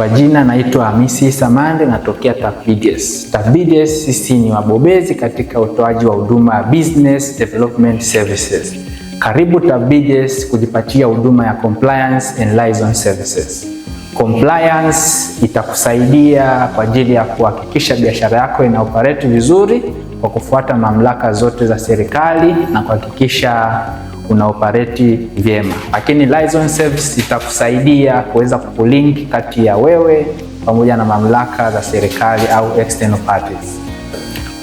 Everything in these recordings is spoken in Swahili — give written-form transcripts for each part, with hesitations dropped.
Kwa jina naitwa Hamisi Samande, natokea TAFBDS. TAFBDS sisi ni wabobezi katika utoaji wa huduma ya Business Development Services. Karibu TAFBDS kujipatia huduma ya Compliance and Liaison Services. Compliance itakusaidia kwa ajili ya kuhakikisha biashara yako ina operate vizuri kwa kufuata mamlaka zote za serikali na kuhakikisha una operate vyema. Lakini liaison service itakusaidia kuweza kulink kati ya wewe pamoja na mamlaka za serikali au external parties.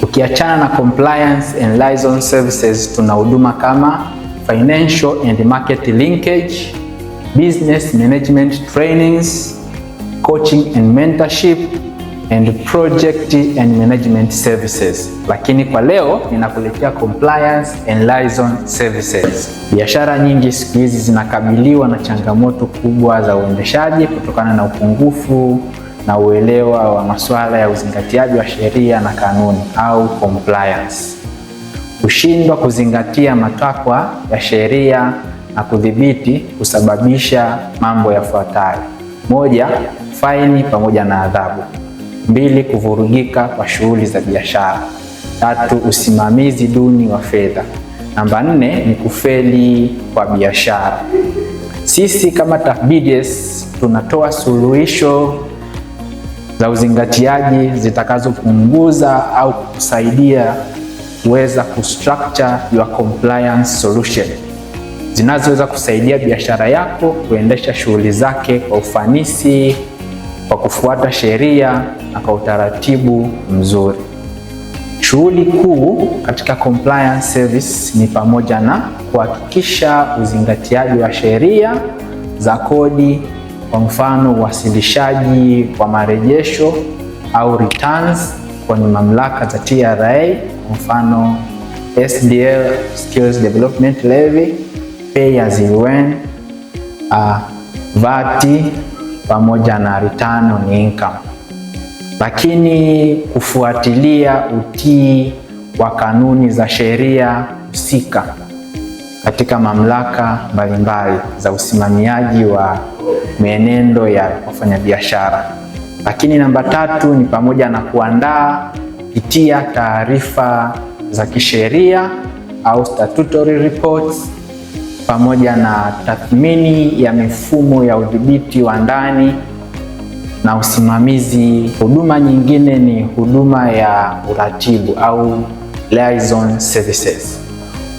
Ukiachana na compliance and liaison services, tuna huduma kama financial and market linkage, business management trainings, coaching and mentorship, and project and management services. Lakini kwa leo ninakuletea compliance and liaison services. Biashara nyingi siku hizi zinakabiliwa na changamoto kubwa za uendeshaji kutokana na upungufu na uelewa wa masuala ya uzingatiaji wa sheria na kanuni au compliance. Kushindwa kuzingatia matakwa ya sheria na kudhibiti kusababisha mambo yafuatayo: 1, faini pamoja na adhabu; 2, kuvurugika kwa shughuli za biashara; 3, usimamizi duni wa fedha; namba 4 ni kufeli kwa biashara. Sisi kama TAFBDS tunatoa suluhisho za uzingatiaji zitakazopunguza au kusaidia kuweza kustructure your compliance solution, zinazoweza kusaidia biashara yako kuendesha shughuli zake kwa ufanisi, kwa kufuata sheria na kwa utaratibu mzuri. Shughuli kuu katika compliance service ni pamoja na kuhakikisha uzingatiaji wa sheria za kodi, kwa mfano uwasilishaji wa marejesho au returns kwenye mamlaka za TRA, kwa mfano SDL, Skills Development Levy, Pay as you earn, VAT pamoja na return on income. Lakini kufuatilia utii wa kanuni za sheria husika katika mamlaka mbalimbali za usimamiaji wa mienendo ya wafanyabiashara. Lakini namba 3 ni pamoja na kuandaa, kupitia taarifa za kisheria au statutory reports, pamoja na tathmini ya mifumo ya udhibiti wa ndani na usimamizi. Huduma nyingine ni huduma ya uratibu au liaison services.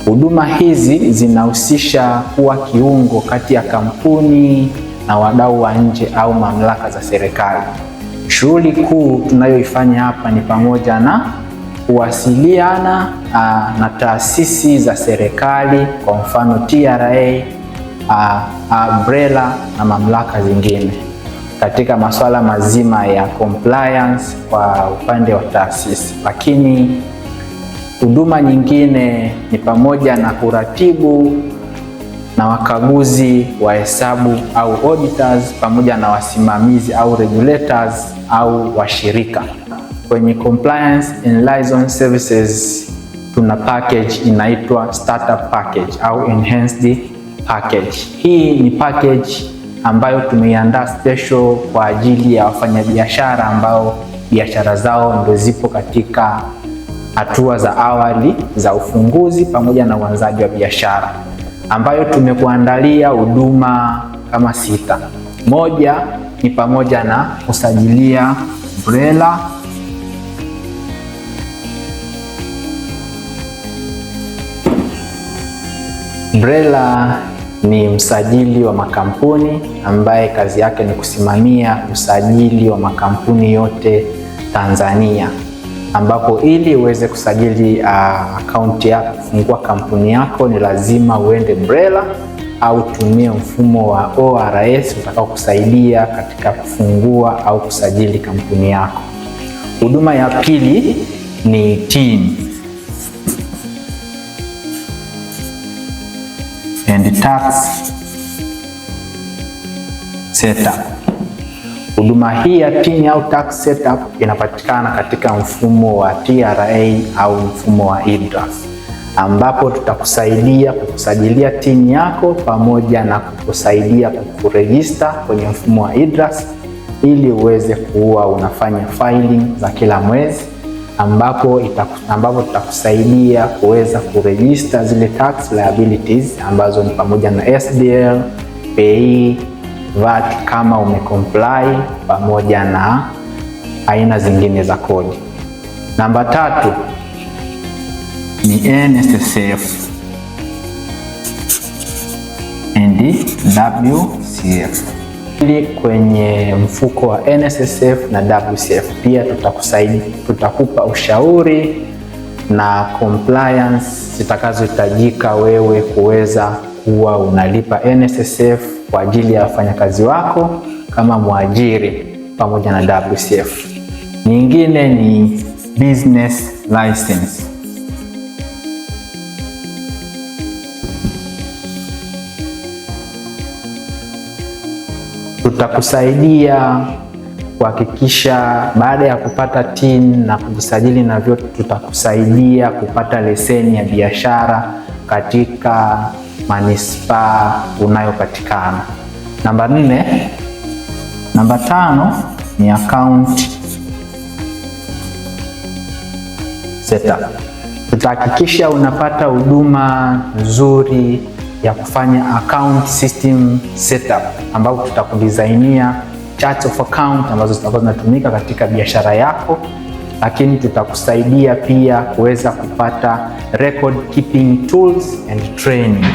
Huduma hizi zinahusisha kuwa kiungo kati ya kampuni na wadau wa nje au mamlaka za serikali. Shughuli kuu tunayoifanya hapa ni pamoja na kuwasiliana na taasisi za serikali, kwa mfano TRA, BRELA na mamlaka zingine katika masuala mazima ya compliance kwa upande wa taasisi. Lakini huduma nyingine ni pamoja na kuratibu na wakaguzi wa hesabu au auditors, pamoja na wasimamizi au regulators au washirika. Kwenye compliance and liaison services tuna package inaitwa startup package au enhanced package. Hii ni package ambayo tumeiandaa special kwa ajili ya wafanyabiashara ambao biashara zao ndio zipo katika hatua za awali za ufunguzi pamoja na uanzaji wa biashara, ambayo tumekuandalia huduma kama 6. 1 ni pamoja na kusajilia BRELA, BRELA ni msajili wa makampuni ambaye kazi yake ni kusimamia usajili wa makampuni yote Tanzania, ambapo ili uweze kusajili akaunti yako, kufungua kampuni yako, ni lazima uende BRELA au tumie mfumo wa ORS utakao kusaidia katika kufungua au kusajili kampuni yako. Huduma ya pili ni TIN and tax setup. Huduma hii ya TIN au tax setup inapatikana katika mfumo wa TRA au mfumo wa IDRAS, ambapo tutakusaidia kukusajilia TIN yako pamoja na kukusaidia kukurejista kwenye mfumo wa IDRAS ili uweze kuwa unafanya filing za kila mwezi, ambapo tutakusaidia kuweza kuregister zile tax liabilities ambazo ni pamoja na SDL, PAYE, VAT kama umecomply, pamoja na aina zingine za kodi. Namba 3 ni NSSF and WCF. Ili kwenye mfuko wa NSSF na WCF pia tutakupa ushauri na compliance zitakazohitajika wewe kuweza kuwa unalipa NSSF kwa ajili ya wafanyakazi wako kama mwajiri, pamoja na WCF. Nyingine ni business license. Tutakusaidia kuhakikisha baada ya kupata TIN na kujisajili na vyote, tutakusaidia kupata leseni ya biashara katika manispaa unayopatikana. Namba 5 ni account setup. Tutahakikisha unapata huduma nzuri ya kufanya account system setup, ambapo tutakudesignia charts of account ambazo zitakuwa zinatumika katika biashara yako, lakini tutakusaidia pia kuweza kupata record keeping tools and training.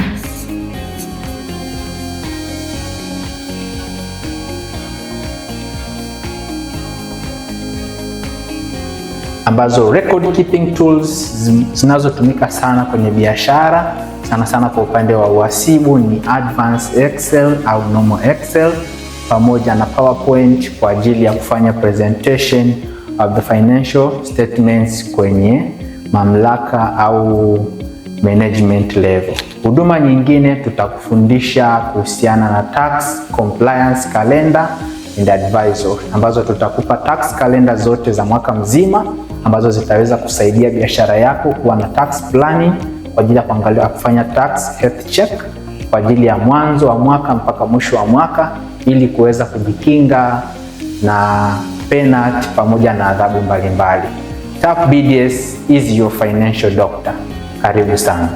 Ambazo record keeping tools zinazotumika sana kwenye biashara, sana kwa upande wa uhasibu ni Advanced Excel au Normal Excel, pamoja na PowerPoint kwa ajili ya kufanya presentation of the financial statements kwenye mamlaka au management level. Huduma nyingine tutakufundisha kuhusiana na tax compliance calendar and advisor, ambazo tutakupa tax calendar zote za mwaka mzima ambazo zitaweza kusaidia biashara yako kuwa na tax planning kwa ajili ya kuangalia kufanya tax health check kwa ajili ya mwanzo wa mwaka mpaka mwisho wa mwaka, ili kuweza kujikinga na penalty pamoja na adhabu mbalimbali. TAP BDS is your financial doctor. Karibu sana.